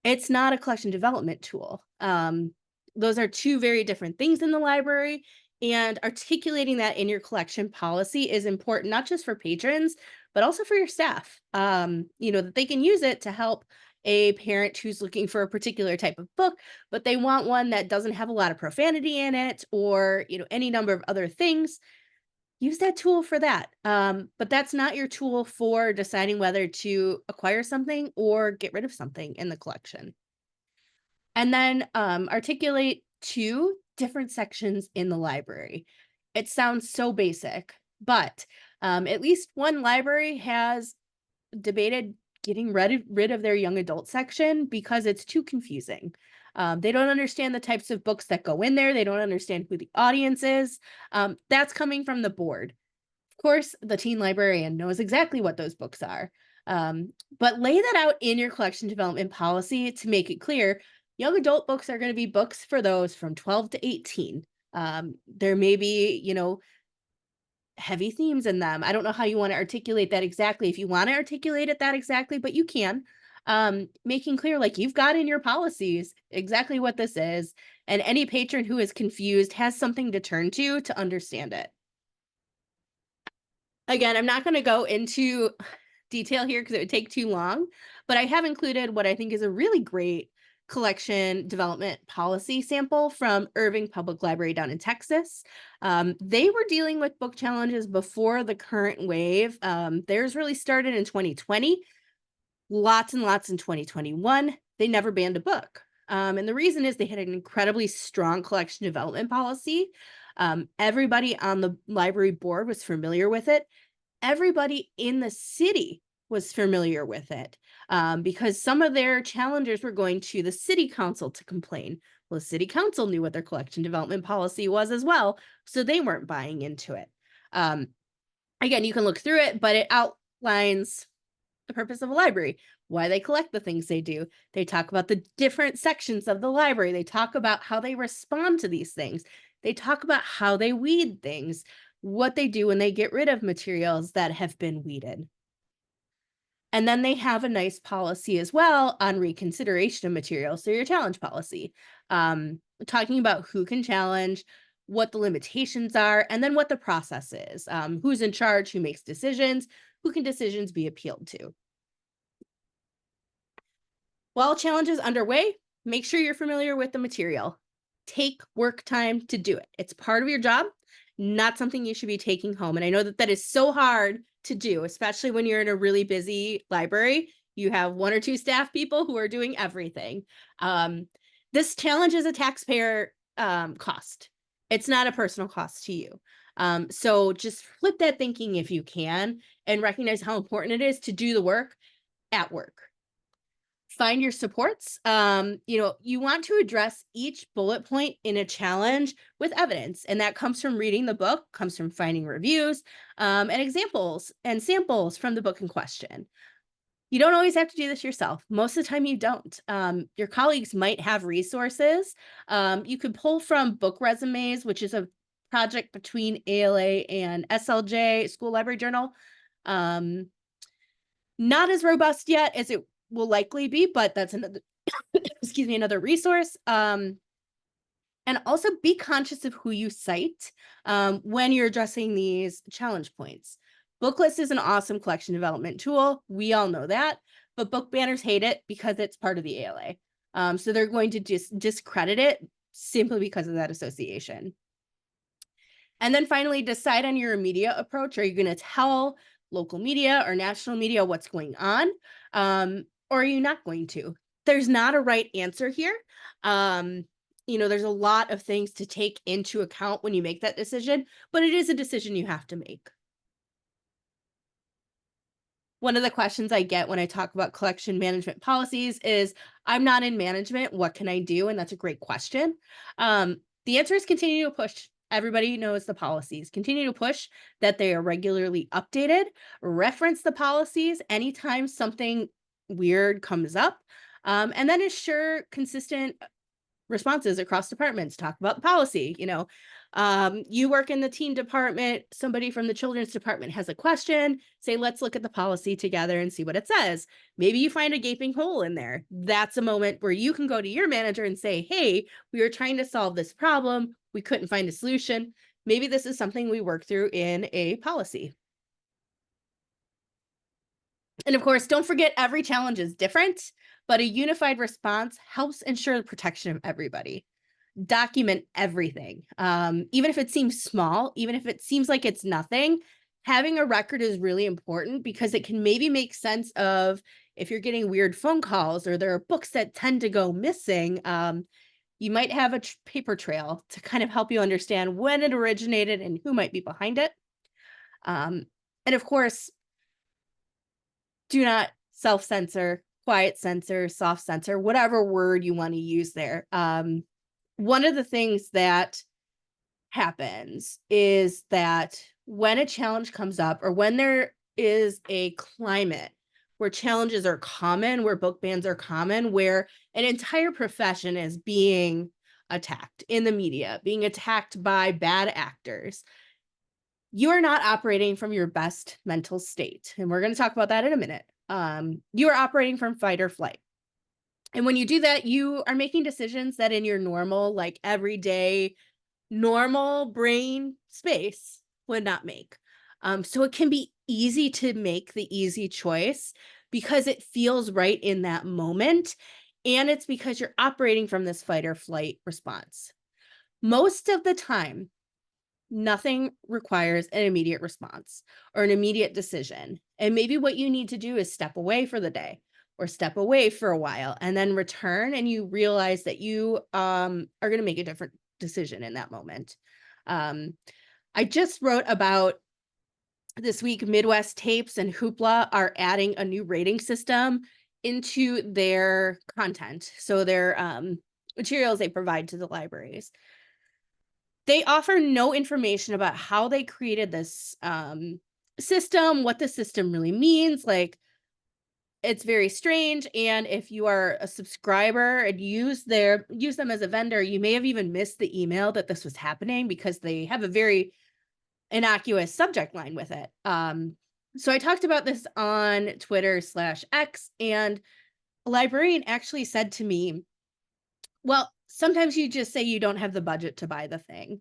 It's not a collection development tool. Those are two very different things in the library, and articulating that in your collection policy is important, not just for patrons, but also for your staff. That they can use it to help a parent who's looking for a particular type of book, but they want one that doesn't have a lot of profanity in it, or any number of other things. use that tool for that. But that's not your tool for deciding whether to acquire something or get rid of something in the collection. And then articulate two different sections in the library. It sounds so basic, but at least one library has debated getting rid of their young adult section because it's too confusing. They don't understand the types of books that go in there. They don't understand who the audience is. That's coming from the board. Of course, the teen librarian knows exactly what those books are. But lay that out in your collection development policy to make it clear. Young adult books are going to be books for those from 12 to 18. There may be, heavy themes in them. I don't know how you want to articulate that exactly. If you want to articulate it that exactly, but you can. Making clear, like you've got in your policies exactly what this is, and any patron who is confused has something to turn to understand it. Again, I'm not going to go into detail here because it would take too long, but I have included what I think is a really great collection development policy sample from Irving Public Library down in Texas. They were dealing with book challenges before the current wave. Theirs really started in 2020, lots and lots in 2021. They never banned a book. And the reason is they had an incredibly strong collection development policy. Everybody on the library board was familiar with it. Everybody in the city was familiar with it because some of their challengers were going to the city council to complain. Well, the city council knew what their collection development policy was as well, so they weren't buying into it. Again, you can look through it, but it outlines the purpose of a library, why they collect the things they do. They talk about the different sections of the library. They talk about how they respond to these things. They talk about how they weed things, what they do when they get rid of materials that have been weeded. And then they have a nice policy as well on reconsideration of materials. So your challenge policy, talking about who can challenge, what the limitations are, and then what the process is, who's in charge, who makes decisions, who can decisions be appealed to. While challenge is underway, make sure you're familiar with the material. Take work time to do it. It's part of your job, not something you should be taking home. And I know that that is so hard to do, especially when you're in a really busy library. You have one or two staff people who are doing everything. This challenge is a taxpayer cost. It's not a personal cost to you. So just flip that thinking if you can and recognize how important it is to do the work at work. Find your supports. You want to address each bullet point in a challenge with evidence, and that comes from reading the book, comes from finding reviews, and examples and samples from the book in question. You don't always have to do this yourself. Most of the time you don't. Your colleagues might have resources. You could pull from Book Resumes, which is a project between ALA and SLJ, School Library Journal. Not as robust yet as it will likely be, but that's another, excuse me, another resource. And also be conscious of who you cite when you're addressing these challenge points. Booklist is an awesome collection development tool. We all know that, but book banners hate it because it's part of the ALA. So they're going to just discredit it simply because of that association. And then finally, decide on your media approach. Are you going to tell local media or national media what's going on? Or are you not going to? There's not a right answer here. There's a lot of things to take into account when you make that decision, but it is a decision you have to make. One of the questions I get when I talk about collection management policies is, I'm not in management, what can I do? And that's a great question. The answer is continue to push. Everybody knows the policies. Continue to push that they are regularly updated. Reference the policies anytime something weird comes up. And then ensure consistent responses across departments. Talk about the policy. You work in the teen department, somebody from the children's department has a question, say, let's look at the policy together and see what it says. Maybe you find a gaping hole in there. That's a moment where you can go to your manager and say, hey, we were trying to solve this problem. We couldn't find a solution. Maybe this is something we work through in a policy. And of course, don't forget every challenge is different, but a unified response helps ensure the protection of everybody. document everything. Even if it seems small, even if it seems like it's nothing, having a record is really important because it can maybe make sense of if you're getting weird phone calls or there are books that tend to go missing. You might have a paper trail to kind of help you understand when it originated and who might be behind it. Um, and of course, do not self censor, quiet censor, soft censor, whatever word you want to use there. One of the things that happens is that when a challenge comes up or when there is a climate where challenges are common, where book bans are common, where an entire profession is being attacked in the media, being attacked by bad actors, you are not operating from your best mental state. And we're going to talk about that in a minute. You are operating from fight or flight. And when you do that, you are making decisions that in your normal, like everyday, normal brain space would not make. So it can be easy to make the easy choice because it feels right in that moment. And it's because you're operating from this fight or flight response. Most of the time, nothing requires an immediate response or an immediate decision. And maybe what you need to do is step away for the day or step away for a while and then return and you realize that you are going to make a different decision in that moment. I just wrote about this week Midwest Tapes and Hoopla are adding a new rating system into their content. So their materials they provide to the libraries. They offer no information about how they created this system, what the system really means. Like, it's very strange. And if you are a subscriber and use them as a vendor, you may have even missed the email that this was happening because they have a very innocuous subject line with it. So I talked about this on Twitter/X, and a librarian actually said to me, well, sometimes you just say you don't have the budget to buy the thing.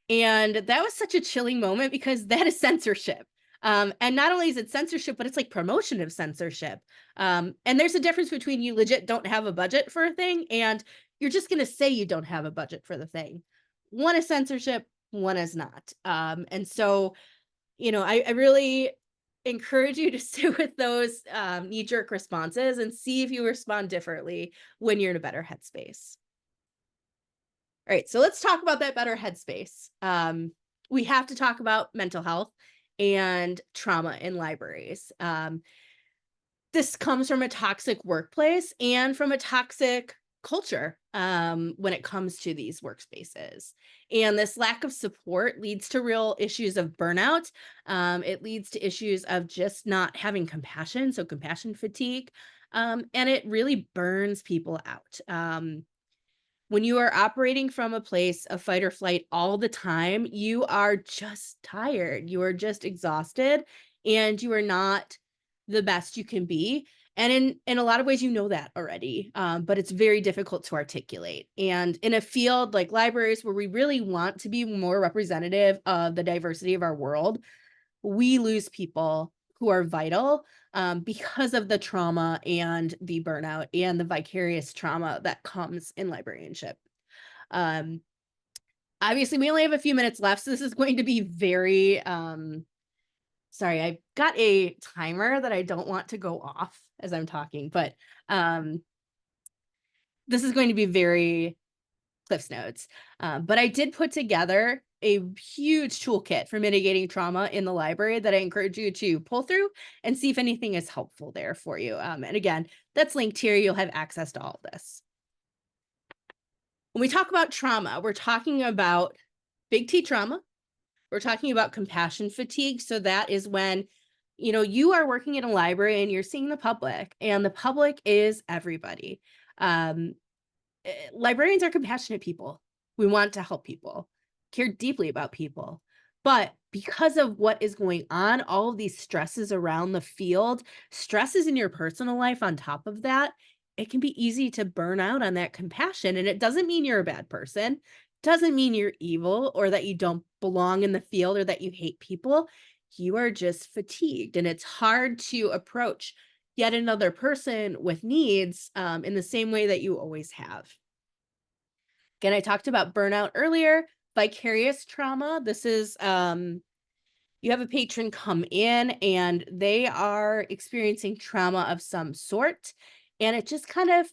And that was such a chilling moment because that is censorship. And not only is it censorship, but it's like promotion of censorship. And there's a difference between you legit don't have a budget for a thing and you're just going to say you don't have a budget for the thing. One is censorship, one is not. And so, I really encourage you to sit with those knee jerk responses and see if you respond differently when you're in a better headspace. All right, so let's talk about that better headspace. We have to talk about mental health and trauma in libraries. This comes from a toxic workplace and from a toxic culture when it comes to these workspaces. And this lack of support leads to real issues of burnout. It leads to issues of just not having compassion, so compassion fatigue. And it really burns people out. When you are operating from a place of fight or flight all the time, you are just tired. You are just exhausted and you are not the best you can be. And in a lot of ways, you know that already, but it's very difficult to articulate. And in a field like libraries, where we really want to be more representative of the diversity of our world, we lose people who are vital because of the trauma and the burnout and the vicarious trauma that comes in librarianship. Um, Obviously, we only have a few minutes left, so this is going to be very sorry, I've got a timer that I don't want to go off as I'm talking, but this is going to be very Cliff's Notes. But I did put together a huge toolkit for mitigating trauma in the library that I encourage you to pull through and see if anything is helpful there for you. And again, that's linked here. You'll have access to all of this. When we talk about trauma, we're talking about big T trauma. We're talking about compassion fatigue. So that is when, you are working in a library and you're seeing the public, and the public is everybody. Librarians are compassionate people. We want to help people, care deeply about people. But because of what is going on, all of these stresses around the field, stresses in your personal life on top of that, it can be easy to burn out on that compassion. And it doesn't mean you're a bad person, doesn't mean you're evil or that you don't belong in the field or that you hate people. You are just fatigued, and it's hard to approach yet another person with needs in the same way that you always have. Again, I talked about burnout earlier. Vicarious trauma. This is you have a patron come in and they are experiencing trauma of some sort, and it just kind of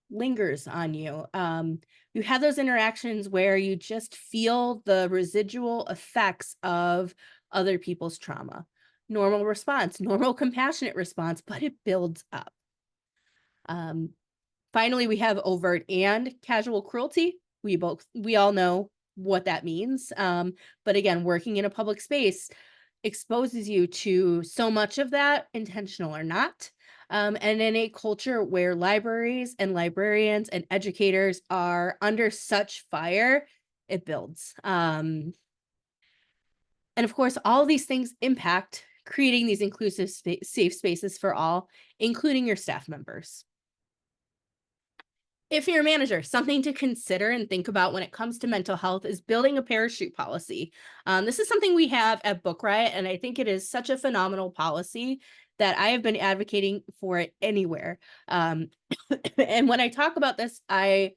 lingers on you. You have those interactions where you just feel the residual effects of other people's trauma. Normal response, normal compassionate response, but it builds up. Um, Finally, we have overt and casual cruelty. We all know what that means. But again, working in a public space exposes you to so much of that, intentional or not. And in a culture where libraries and librarians and educators are under such fire, it builds. And of course, all of these things impact creating these inclusive, safe spaces for all, including your staff members. If you're a manager, something to consider and think about when it comes to mental health is building a parachute policy. This is something we have at Book Riot, and I think it is such a phenomenal policy that I have been advocating for it anywhere. And when I talk about this, I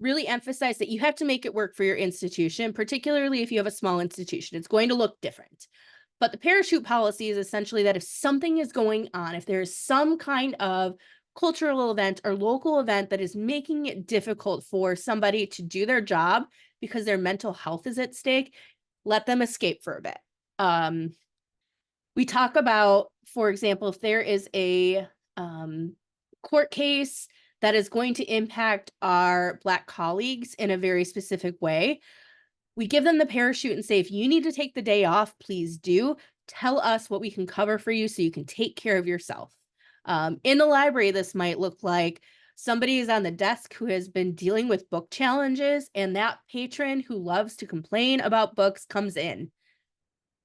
really emphasize that you have to make it work for your institution, particularly if you have a small institution. It's going to look different. But the parachute policy is essentially that if something is going on, if there is some kind of cultural event or local event that is making it difficult for somebody to do their job because their mental health is at stake, let them escape for a bit. We talk about, for example, if there is a court case that is going to impact our Black colleagues in a very specific way, we give them the parachute and say, if you need to take the day off, please do. Tell us what we can cover for you so you can take care of yourself. In the library, this might look like somebody is on the desk who has been dealing with book challenges, and that patron who loves to complain about books comes in.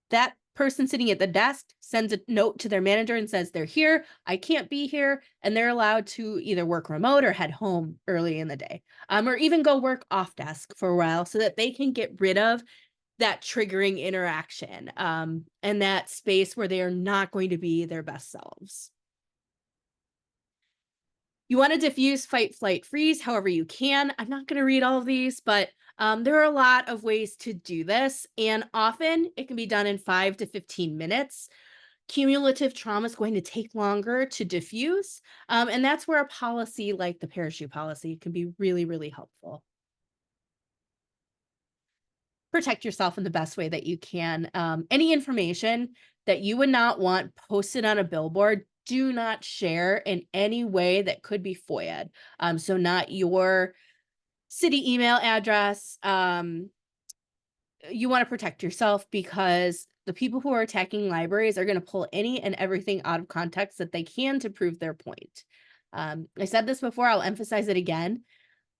That person sitting at the desk sends a note to their manager and says, they're here, I can't be here, and they're allowed to either work remote or head home early in the day, or even go work off desk for a while so that they can get rid of that triggering interaction, and that space where they are not going to be their best selves. You want to diffuse, fight, flight, freeze however you can. I'm not going to read all of these, but there are a lot of ways to do this, and often it can be done in 5 to 15 minutes. Cumulative trauma is going to take longer to diffuse, and that's where a policy like the parachute policy can be really, really helpful. Protect yourself in the best way that you can. Any information that you would not want posted on a billboard, do not share in any way that could be FOIA'd. So not your city email address. You want to protect yourself because the people who are attacking libraries are going to pull any and everything out of context that they can to prove their point. I said this before, I'll emphasize it again.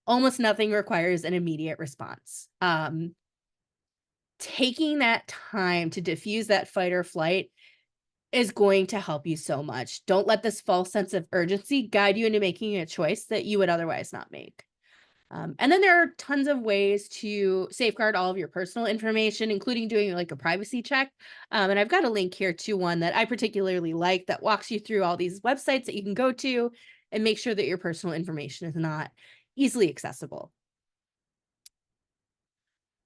Almost nothing requires an immediate response. Taking that time to diffuse that fight or flight is going to help you so much. Don't let this false sense of urgency guide you into making a choice that you would otherwise not make. And then there are tons of ways to safeguard all of your personal information, including doing like a privacy check. And I've got a link here to one that I particularly like that walks you through all these websites that you can go to and make sure that your personal information is not easily accessible.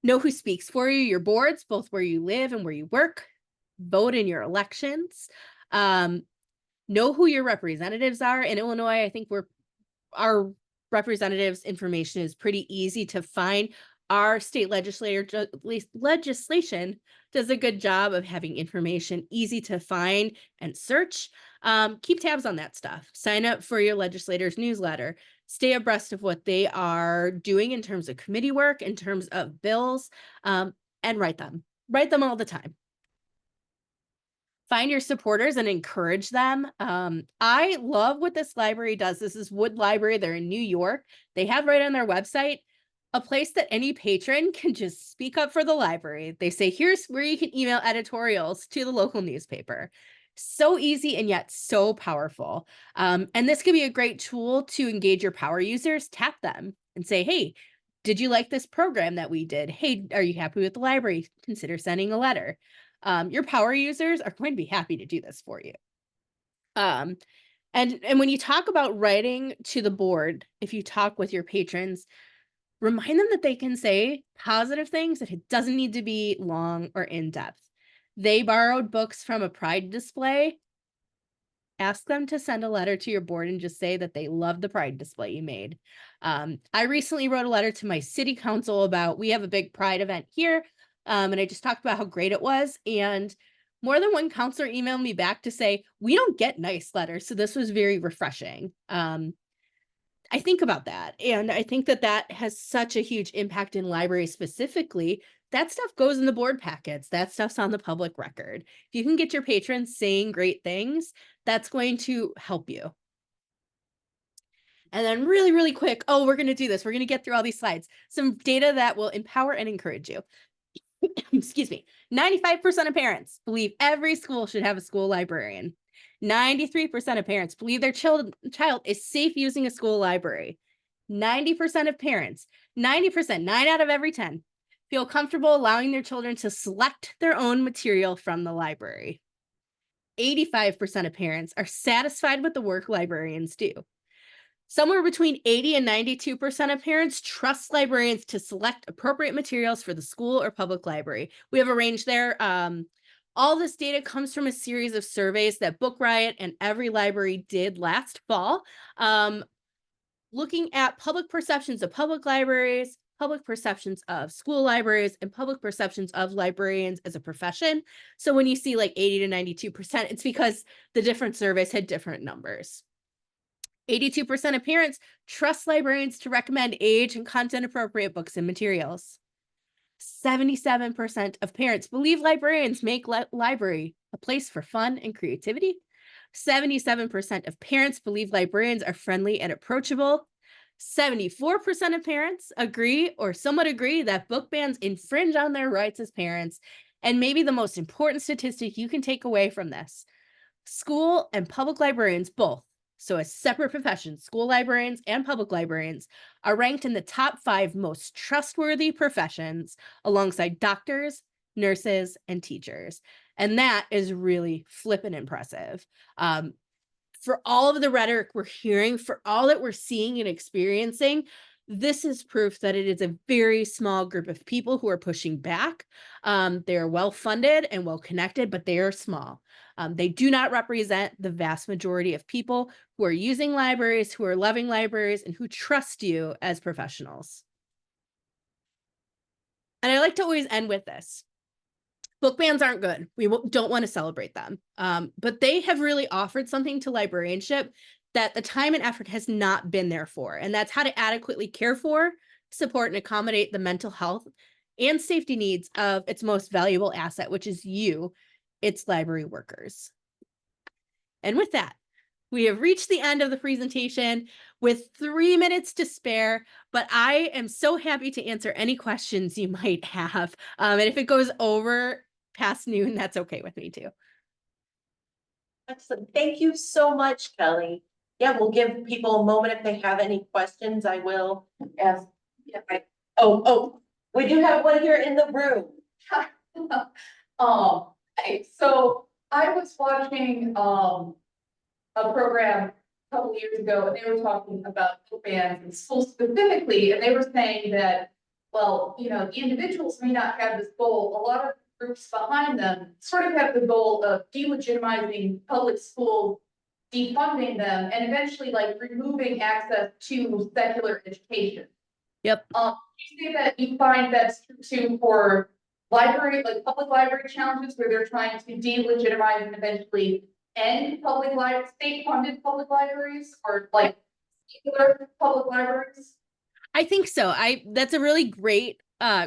Know who speaks for you, your boards, both where you live and where you work. Vote in your elections. Know who your representatives are. In Illinois, I think our representatives' information is pretty easy to find. Our state legislation does a good job of having information easy to find and search. Keep tabs on that stuff. Sign up for your legislators' newsletter. Stay abreast of what they are doing in terms of committee work, in terms of bills, and write them. Write them all the time. Find your supporters and encourage them. I love what this library does. This is Wood Library. They're in New York. They have right on their website a place that any patron can just speak up for the library. They say, here's where you can email editorials to the local newspaper. So easy and yet so powerful. And this can be a great tool to engage your power users. Tap them and say, hey, did you like this program that we did? Hey, are you happy with the library? Consider sending a letter. Your power users are going to be happy to do this for you. And when you talk about writing to the board, if you talk with your patrons, Remind them that they can say positive things, that it doesn't need to be long or in-depth. They borrowed books from a pride display. Ask them to send a letter to your board and just say that they love the pride display you made. I recently wrote a letter to my city council about, we have a big pride event here. And I just talked about how great it was. And more than one counselor emailed me back to say, we don't get nice letters. So this was very refreshing. I think about that. And I think that that has such a huge impact in libraries specifically. That stuff goes in the board packets. That stuff's on the public record. If you can get your patrons saying great things, that's going to help you. And then really, really quick, we're going to do this. We're going to get through all these slides. Some data that will empower and encourage you. Excuse me. 95% of parents believe every school should have a school librarian. 93% of parents believe their child is safe using a school library. 90% of parents, 90%, 9 out of every 10, feel comfortable allowing their children to select their own material from the library. 85% of parents are satisfied with the work librarians do. Somewhere between 80 and 92% of parents trust librarians to select appropriate materials for the school or public library. We have a range there. All this data comes from a series of surveys that Book Riot and every library did last fall, looking at public perceptions of public libraries, public perceptions of school libraries, and public perceptions of librarians as a profession. So when you see like 80 to 92%, it's because the different surveys had different numbers. 82% of parents trust librarians to recommend age and content appropriate books and materials. 77% of parents believe librarians make library a place for fun and creativity. 77% of parents believe librarians are friendly and approachable. 74% of parents agree or somewhat agree that book bans infringe on their rights as parents. And maybe the most important statistic you can take away from this, school and public librarians both, so as separate professions, school librarians and public librarians, are ranked in the top 5 most trustworthy professions alongside doctors, nurses, and teachers. And that is really flippin' impressive. For all of the rhetoric we're hearing, for all that we're seeing and experiencing, this is proof that it is a very small group of people who are pushing back. They are well-funded and well-connected, but they are small. They do not represent the vast majority of people who are using libraries, who are loving libraries, and who trust you as professionals. And I like to always end with this. Book bans aren't good. We don't want to celebrate them. But they have really offered something to librarianship that the time and effort has not been there for. And that's how to adequately care for, support, and accommodate the mental health and safety needs of its most valuable asset, which is you, its library workers. And with that, we have reached the end of the presentation with 3 minutes to spare, but I am so happy to answer any questions you might have. And if it goes over past noon, that's okay with me too. Excellent. Thank you so much, Kelly. Yeah, we'll give people a moment if they have any questions. I will ask. Yeah, we do have one here in the room. Hey, so I was watching a program a couple years ago, and they were talking about book bans in schools specifically, and they were saying that, well, you know, the individuals may not have this goal. A lot of groups behind them sort of have the goal of delegitimizing public schools, defunding them, and eventually like removing access to secular education. Yep. You say that you find that's true too for library, like public library challenges, where they're trying to delegitimize and eventually end public libraries, state-funded public libraries, or like secular public libraries? I think so. That's a really great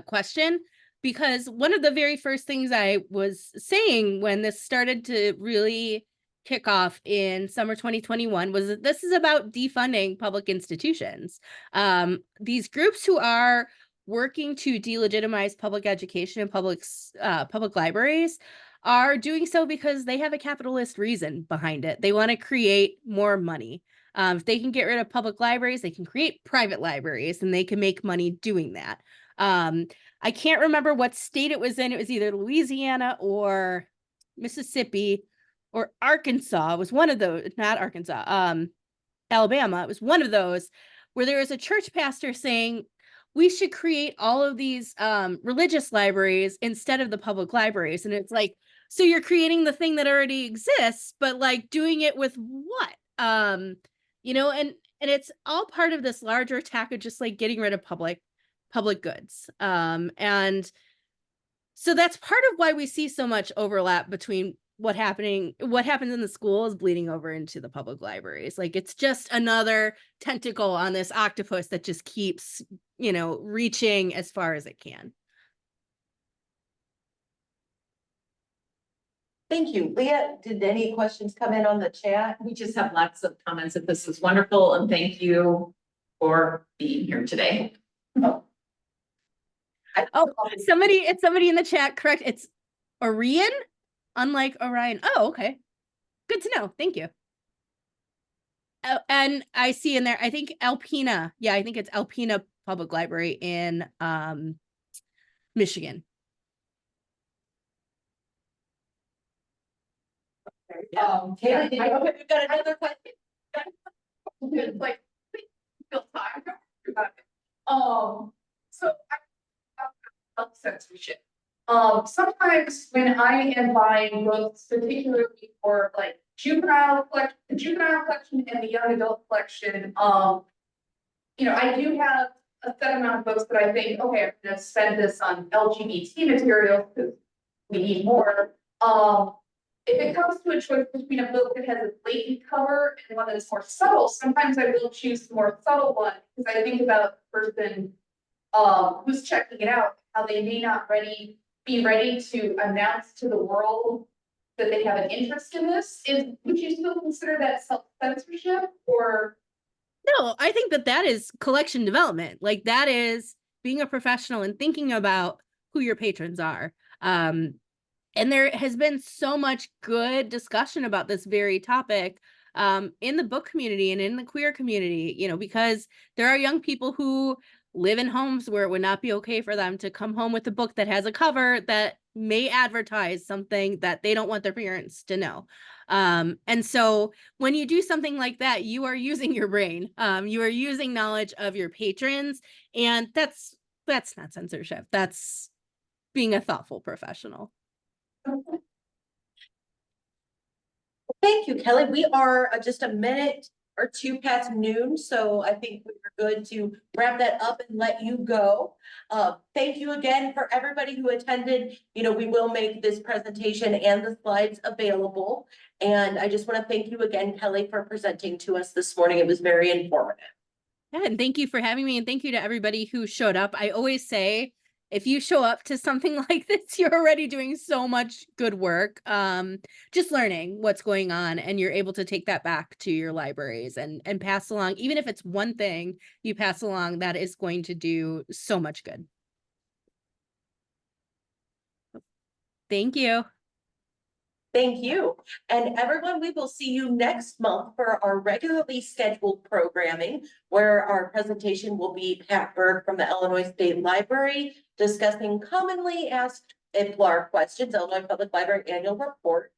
question, because one of the very first things I was saying when this started to really kick off in summer 2021 was that this is about defunding public institutions. These groups who are working to delegitimize public education and public libraries are doing so because they have a capitalist reason behind it. They want to create more money. If they can get rid of public libraries, they can create private libraries, and they can make money doing that. I can't remember what state it was in. It was either Louisiana or Mississippi or Arkansas. It was one of those, not Arkansas, Alabama. It was one of those where there was a church pastor saying, we should create all of these religious libraries instead of the public libraries. And it's like, so you're creating the thing that already exists, but like doing it with what? And it's all part of this larger attack of just like getting rid of public goods. And so that's part of why we see so much overlap between what happens in the schools bleeding over into the public libraries. Like it's just another tentacle on this octopus that just keeps, reaching as far as it can. Thank you. Leah, did any questions come in on the chat? We just have lots of comments that this is wonderful and thank you for being here today. Oh, it's somebody in the chat, correct? It's Orion, unlike Orion. Oh, okay. Good to know. Thank you. And I see in there, I think Alpena. Yeah, I think it's Alpena Public Library in Michigan. Kayla, I hope you've got another question. It's like, feel tired about it. So I censorship. Sometimes when I am buying books, particularly for like the juvenile collection and the young adult collection, I do have a set amount of books that I think, okay, I'm gonna spend this on LGBT material because we need more. If it comes to a choice between a book that has a blatant cover and one that's more subtle, sometimes I will choose the more subtle one because I think about the person who's checking it out, how they may not be ready to announce to the world that they have an interest in this. Would you still consider that self-censorship or? No, I think that is collection development. Like that is being a professional and thinking about who your patrons are. And there has been so much good discussion about this very topic in the book community and in the queer community, because there are young people who live in homes where it would not be okay for them to come home with a book that has a cover that may advertise something that they don't want their parents to know. And so when you do something like that, you are using your brain. You are using knowledge of your patrons, and that's not censorship. That's being a thoughtful professional. Thank you, Kelly. We are just a minute or two past noon, so I think we're good to wrap that up and let you go. Thank you again for everybody who attended. We will make this presentation and the slides available. And I just want to thank you again, Kelly, for presenting to us this morning. It was very informative. Yeah, and thank you for having me, and thank you to everybody who showed up. I always say, if you show up to something like this, you're already doing so much good work, just learning what's going on, and you're able to take that back to your libraries and pass along, even if it's one thing you pass along, that is going to do so much good. Thank you. Thank you. And everyone, we will see you next month for our regularly scheduled programming, where our presentation will be Pat Berg from the Illinois State Library discussing commonly asked IPLAR questions, Illinois Public Library Annual Report.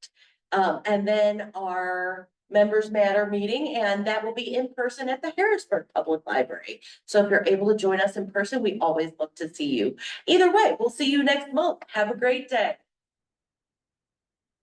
And then our Members Matter meeting, and that will be in person at the Harrisburg Public Library. So if you're able to join us in person, we always look to see you. Either way, we'll see you next month. Have a great day.